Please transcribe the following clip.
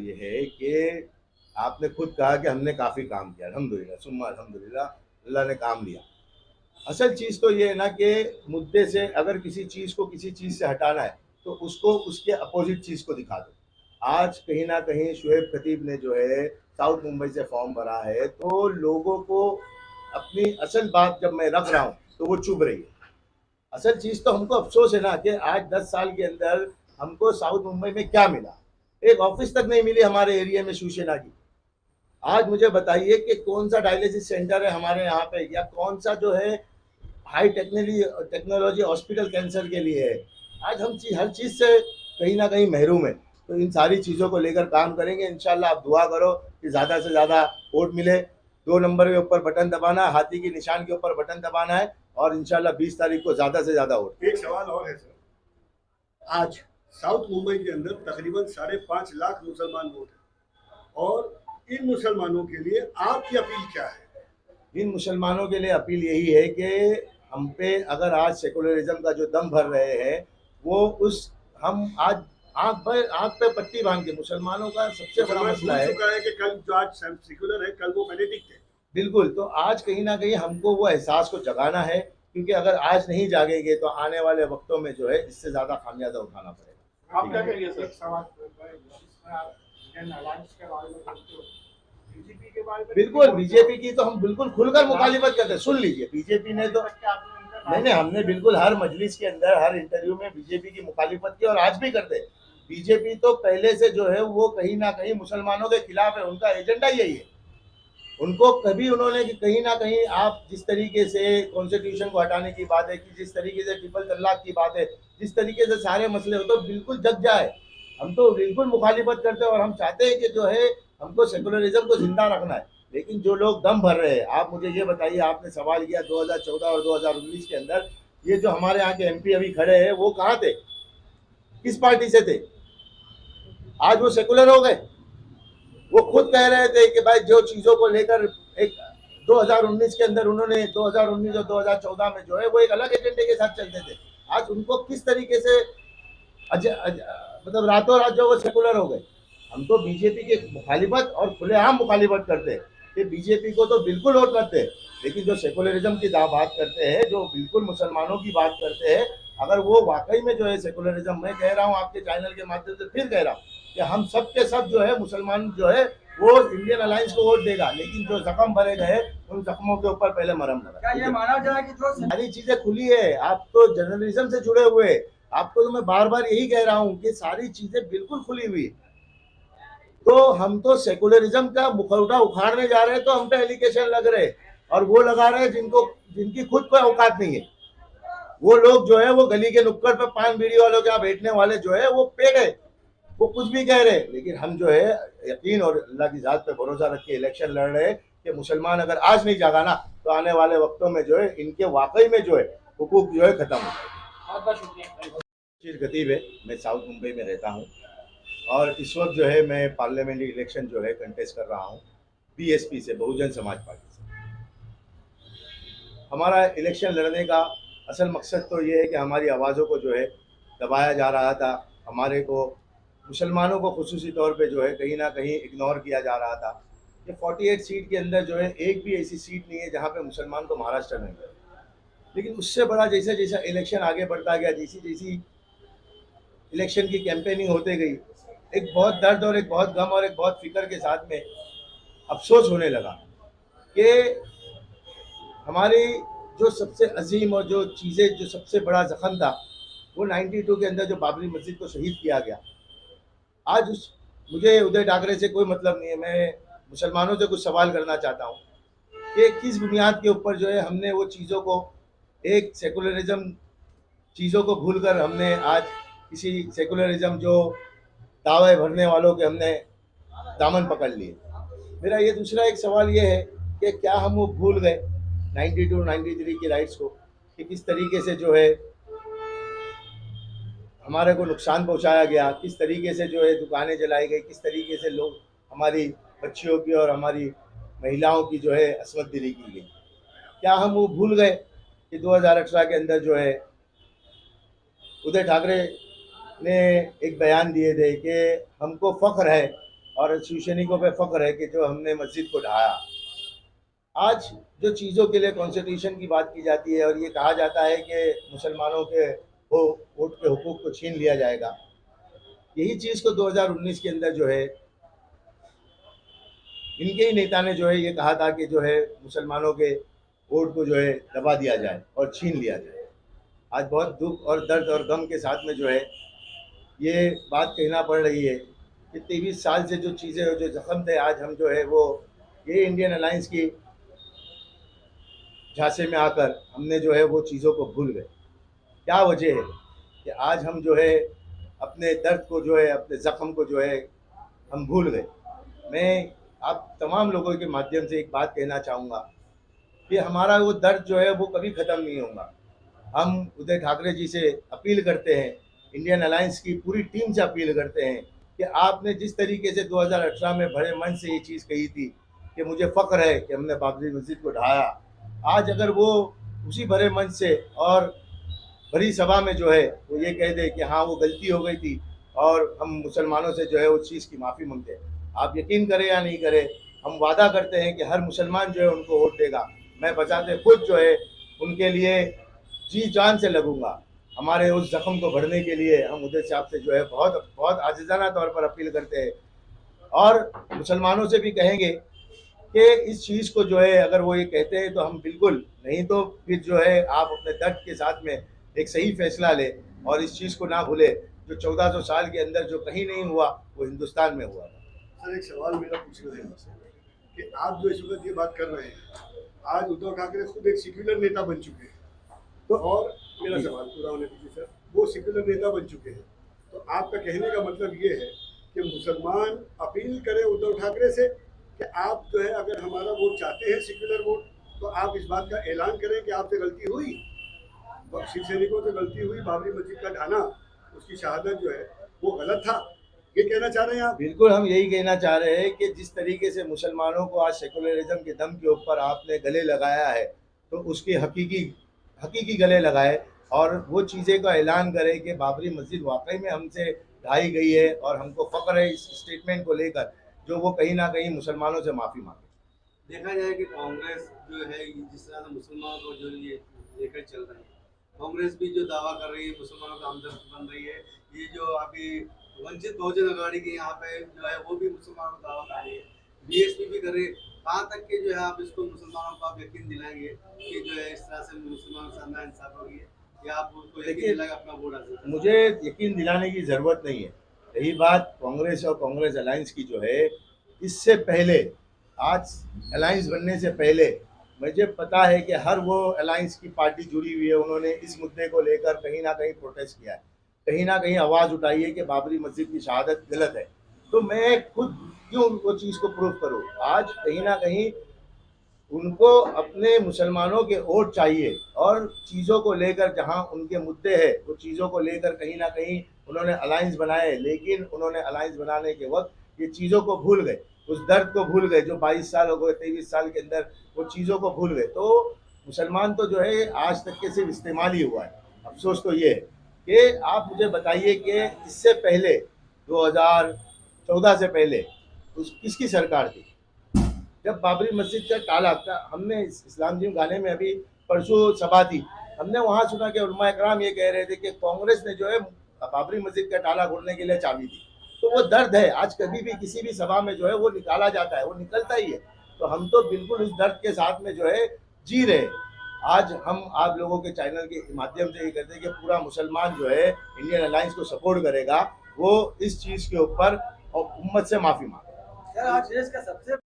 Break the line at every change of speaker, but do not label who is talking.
ये है कि आपने खुद कहा कि हमने काफ़ी काम किया, अल्हम्दुलिल्लाह सुम्मा अल्हम्दुलिल्लाह, अल्लाह ने काम दिया। असल चीज़ तो ये है ना कि मुद्दे से अगर किसी चीज़ को किसी चीज़ से हटाना है, तो उसको उसके अपोज़िट चीज़ को दिखा दो। आज कहीं न कहीं शुएब खतीब ने जो है साउथ मुंबई से फॉर्म भरा है, तो लोगों को अपनी असल बात जब मैं रख रहा हूँ, तो वो चुभ रही है। असल चीज़ तो हमको अफ़सोस है ना कि आज 10 साल के अंदर हमको साउथ मुंबई में क्या मिला? एक ऑफ़िस तक नहीं मिली हमारे एरिया में शिवसेना की। आज मुझे बताइए कि कौन-सा डायलिसिस सेंटर है हमारे यहाँ पे या कौन-सा जो है हाई टेक्नोलॉजी हॉस्पिटल कैंसर के लिए है। आज हम हर चीज़ से कहीं ना कहीं महरूम है। तो इन सारी चीज़ों को लेकर काम करेंगे इंशाल्लाह। आप दुआ करो कि ज़्यादा से ज़्यादा वोट मिले। 2 नंबर के ऊपर बटन दबाना, हाथी के निशान के ऊपर बटन दबाना है और इंशाल्लाह 20 तारीख को ज़्यादा से ज़्यादा वोट।
एक सवाल और है सर, आज साउथ मुंबई के अंदर तकरीबन 5.5 लाख मुसलमान वोट हैं और इन मुसलमानों के लिए आपकी अपील क्या है?
इन मुसलमानों के लिए अपील यही है कि हम पे अगर आज सेकुलरिज्म का जो दम भर रहे हैं, वो उस हम आज आँख पे पट्टी बांध के मुसलमानों का सबसे बड़ा मसला है।
चुका है कि कल जो आज सेकुलर है, कल वो फेनेटिक थे।
बिल्कुल, तो आज कहीं न कहीं हमको वो एहसास को जगाना है, क्योंकि अगर आज नहीं जागेंगे तो आने वाले वक़्तों में जो है इससे ज़्यादा खामियाज़ा उठाना पड़ेगा।
आप क्या कहेंगे सर? जिसमें आप इंडियन अलायंस के बारे में बोलते हो, बीजेपी के बारे में
बिल्कुल, बीजेपी की तो हम बिल्कुल खुलकर मुखालिफत करते हैं। सुन लीजिए, बीजेपी ने तो नहीं, हमने बिल्कुल हर मजलिस के अंदर, हर इंटरव्यू में बीजेपी की मुखालिफत की और आज भी करते हैं। बीजेपी तो पहले से जो है वो कहीं न कहीं मुसलमानों के खिलाफ है, उनका एजेंडा यही है। उनको कभी उन्होंने कि कहीं ना कहीं आप जिस तरीके से कॉन्स्टिट्यूशन को हटाने की बात है, कि जिस तरीके से ट्रिपल तलाक की बात है, जिस तरीके से सारे मसले हो तो बिल्कुल जग जाए। हम तो बिल्कुल मुखालिफत करते हैं और हम चाहते हैं कि जो है हमको सेकुलरिज्म को जिंदा रखना है। लेकिन जो लोग दम भर रहे हैं, आप मुझे ये बताइए, आपने सवाल किया 2014 और 2019 के अंदर, ये जो हमारे यहाँ के एमपी अभी खड़े हैं वो कहाँ थे, किस पार्टी से थे? आज वो सेकुलर हो गए। वो खुद कह रहे थे कि भाई जो चीज़ों को लेकर एक 2019 के अंदर उन्होंने 2019 और 2014 में जो है वो एक अलग एजेंडे के साथ चलते थे। आज उनको किस तरीके से मतलब रातों रात जो वो सेकुलर हो गए। हम तो बीजेपी के मुखालिफत और खुलेआम मुखालिफत करते हैं कि बीजेपी को तो बिल्कुल वोट करते हैं, लेकिन जो सेकुलरिज्म की बात करते हैं, जो बिल्कुल मुसलमानों की बात करते हैं, अगर वो वाकई में जो है सेकुलरिज्म, मैं कह रहा हूँ आपके चैनल के माध्यम से फिर कह रहा हूँ कि हम सब के सब जो है मुसलमान जो है वो इंडियन अलायंस को वोट देगा, लेकिन जो जख्म भरे गए उन जख्मों के ऊपर पहले मरहम लगा।
क्या ये माना जाए कि जो
सारी चीजें खुली है, आप तो जर्नलिज्म से जुड़े हुए, आपको तो मैं बार बार यही कह रहा हूँ कि सारी चीजें बिल्कुल खुली हुई। तो हम तो सेकुलरिज्म का मुखौटा उखाड़ने जा रहे हैं, तो हम पे एलिगेशन लग रहे हैं और वो लगा रहे हैं जिनकी खुद कोई औकात नहीं है। वो लोग जो है वो गली के नुक्कड़ पे पान बीड़ी वालों के यहाँ बैठने वाले जो है वो पेड़ है, वो कुछ भी कह रहे हैं। लेकिन हम जो है यकीन और अल्लाह की जात पे भरोसा रख के इलेक्शन लड़ रहे हैं कि मुसलमान अगर आज नहीं जागा ना, तो आने वाले वक्तों में जो है इनके वाकई में जो है हुकूक जो है खत्म हो जाएगा।
बहुत बहुत शुक्रिया।
शीर खतीब है, मैं साउथ मुंबई में रहता हूँ और इस वक्त जो है मैं पार्लियामेंट्री इलेक्शन जो है कंटेस्ट कर रहा हूँ बीएसपी से, बहुजन समाज पार्टी से। हमारा इलेक्शन लड़ने का असल मकसद तो ये है कि हमारी आवाज़ों को जो है दबाया जा रहा था, हमारे को मुसलमानों को खुसूसी तौर पे जो है कहीं ना कहीं इग्नोर किया जा रहा था। ये 48 सीट के अंदर जो है एक भी ऐसी सीट नहीं है जहाँ पे मुसलमान को महाराष्ट्र में गए। लेकिन उससे बड़ा जैसे जैसा इलेक्शन आगे बढ़ता गया, जैसी जैसी इलेक्शन की कैंपेनिंग होते गई, एक बहुत दर्द और एक बहुत गम और एक बहुत फिक्र के साथ में अफसोस होने लगा कि हमारी जो सबसे अजीम और जो चीज़ें, जो सबसे बड़ा जख्म था, वो 92 के अंदर जो बाबरी मस्जिद को शहीद किया गया। आज मुझे उदय ठाकरे से कोई मतलब नहीं है, मैं मुसलमानों से कुछ सवाल करना चाहता हूँ कि किस बुनियाद के ऊपर जो है हमने वो चीज़ों को, एक सेकुलरिज्म चीज़ों को भूलकर हमने आज किसी सेकुलरिज्म जो दावे भरने वालों के हमने दामन पकड़ लिए। मेरा ये दूसरा एक सवाल ये है कि क्या हम वो भूल गए 92 93 की राइट्स को, कि किस तरीके से जो है हमारे को नुकसान पहुंचाया गया, किस तरीके से जो है दुकानें जलाई गई, किस तरीके से लोग, हमारी बच्चियों की और हमारी महिलाओं की जो है असमत दिली की गई। क्या हम वो भूल गए कि 2018 के अंदर जो है उदय ठाकरे ने एक बयान दिए थे कि हमको फ़ख्र है और शिवसैनिकों पे फख्र है कि जो हमने मस्जिद को ढाया। आज जो चीज़ों के लिए कॉन्स्टिट्यूशन की बात की जाती है और ये कहा जाता है कि मुसलमानों के वोट के हुकूक को छीन लिया जाएगा, यही चीज़ को 2019 के अंदर जो है इनके ही नेता ने जो है ये कहा था कि जो है मुसलमानों के वोट को जो है दबा दिया जाए और छीन लिया जाए। आज बहुत दुख और दर्द और गम के साथ में जो है ये बात कहना पड़ रही है कि 23 साल से जो चीज़ें जो जख्म थे, आज हम जो है वो ये इंडियन अलायंस की झांसे में आकर हमने जो है वो चीज़ों को भूल गए। क्या वजह है कि आज हम जो है अपने दर्द को जो है अपने ज़ख्म को जो है हम भूल गए। मैं आप तमाम लोगों के माध्यम से एक बात कहना चाहूँगा कि हमारा वो दर्द जो है वो कभी ख़त्म नहीं होगा। हम उद्धव ठाकरे जी से अपील करते हैं, इंडियन अलायंस की पूरी टीम से अपील करते हैं कि आपने जिस तरीके से 2018 में बड़े मन से ये चीज़ कही थी कि मुझे फ़ख्र है कि हमने बाबरी मस्जिद को ढाया, आज अगर वो उसी भरे मन से और बड़ी सभा में जो है वो ये कह दे कि हाँ वो गलती हो गई थी और हम मुसलमानों से जो है उस चीज़ की माफ़ी मांगते हैं, आप यकीन करें या नहीं करें, हम वादा करते हैं कि हर मुसलमान जो है उनको वोट देगा। मैं बचाते खुद जो है उनके लिए जी जान से लगूंगा। हमारे उस जख्म को भरने के लिए हम उधर साहब से जो है बहुत बहुत आजिज़ाना तौर पर अपील करते हैं और मुसलमानों से भी कहेंगे कि इस चीज़ को जो है अगर वो ये कहते हैं तो हम बिल्कुल नहीं, तो फिर जो है आप अपने दर्द के साथ में एक सही फैसला ले और इस चीज़ को ना भूले जो 1400 साल के अंदर जो कहीं नहीं हुआ वो हिंदुस्तान में हुआ था।
सर एक सवाल मेरा पूछना है आपसे कि आप जो इस वक्त ये बात कर रहे हैं, आज उद्धव ठाकरे खुद एक सेक्युलर नेता बन चुके हैं, तो और मेरा सवाल पूरा होने दीजिए सर, वो सेक्युलर नेता बन चुके हैं, तो आपका कहने का मतलब ये है कि मुसलमान अपील करें उद्धव ठाकरे से कि आप जो है अगर हमारा वोट चाहते हैं सेक्युलर वोट, तो आप इस बात का ऐलान करें कि आपसे गलती हुई, शिवसैनिकों से गलती हुई, बाबरी मस्जिद का ढाना, उसकी शहादत जो है वो गलत था, ये कहना चाह रहे हैं आप?
बिल्कुल हम यही कहना चाह रहे हैं कि जिस तरीके से मुसलमानों को आज सेकुलरिज्म के दम के ऊपर आपने गले लगाया है, तो उसके हकीकी गले लगाए और वो चीज़ें का ऐलान करें कि बाबरी मस्जिद वाकई में हमसे ढाई गई है और हमको फ़ख्र है इस स्टेटमेंट को लेकर, जो वो कहीं ना कहीं मुसलमानों से माफ़ी मांगे।
देखा जाए कि कांग्रेस जो है जिस तरह से मुसलमानों को जो ये लेकर चल रही है, कांग्रेस भी जो दावा कर रही है मुसलमानों का हमदर्द बन रही है, ये जो अभी वंचित बहुजन अघाड़ी के यहाँ पे जो है वो भी मुसलमानों का दावा कर रही है, बीएसपी भी कर रही है। कहाँ तक के जो है आप इसको मुसलमानों को आप यकीन दिलाएंगे कि जो है इस तरह से मुसलमानों के साथ नाइंसाफ होगी, या आप उनको यकीन दिलाएंगे अपना वोट हासिल करें?
मुझे यकीन दिलाने की ज़रूरत नहीं है। रही बात कांग्रेस और कांग्रेस अलायंस की जो है, इससे पहले आज अलायंस बनने से पहले मुझे पता है कि हर वो अलायंस की पार्टी जुड़ी हुई है, उन्होंने इस मुद्दे को लेकर कहीं ना कहीं प्रोटेस्ट किया है, कहीं ना कहीं आवाज़ उठाई है कि बाबरी मस्जिद की शहादत गलत है। तो मैं खुद क्यों वो चीज़ को प्रूव करूँ? आज कहीं ना कहीं उनको अपने मुसलमानों के वोट चाहिए और चीज़ों को लेकर जहां उनके मुद्दे हैं वो चीज़ों को लेकर कहीं ना कहीं उन्होंने अलायंस बनाए, लेकिन उन्होंने अलायंस बनाने के वक्त ये चीज़ों को भूल गए, उस दर्द को भूल गए जो 22 साल हो गए, 23 साल के अंदर वो चीज़ों को भूल गए। तो मुसलमान तो जो है आज तक के सिर्फ इस्तेमाल ही हुआ है। अफसोस तो ये है कि आप मुझे बताइए कि इससे पहले 2014 से पहले उस किसकी सरकार थी जब बाबरी मस्जिद का ताला था? हमने इस्लाम जिम गाने में अभी परसों सभा थी, हमने वहाँ सुना कि उलमा इकराम ये कह रहे थे कि कांग्रेस ने जो है बाबरी मस्जिद का ताला खोलने के लिए चाबी दी। तो वो दर्द है, आज कभी भी किसी भी सभा में जो है वो निकाला जाता है, वो निकलता ही है। तो हम तो बिल्कुल उस दर्द के साथ में जो है जी रहे। आज हम आप लोगों के चैनल के माध्यम से ये कहते हैं कि पूरा मुसलमान जो है इंडियन अलायंस को सपोर्ट करेगा, वो इस चीज़ के ऊपर और उम्मत से माफ़ी मांगे।
यार आज देश का सबसे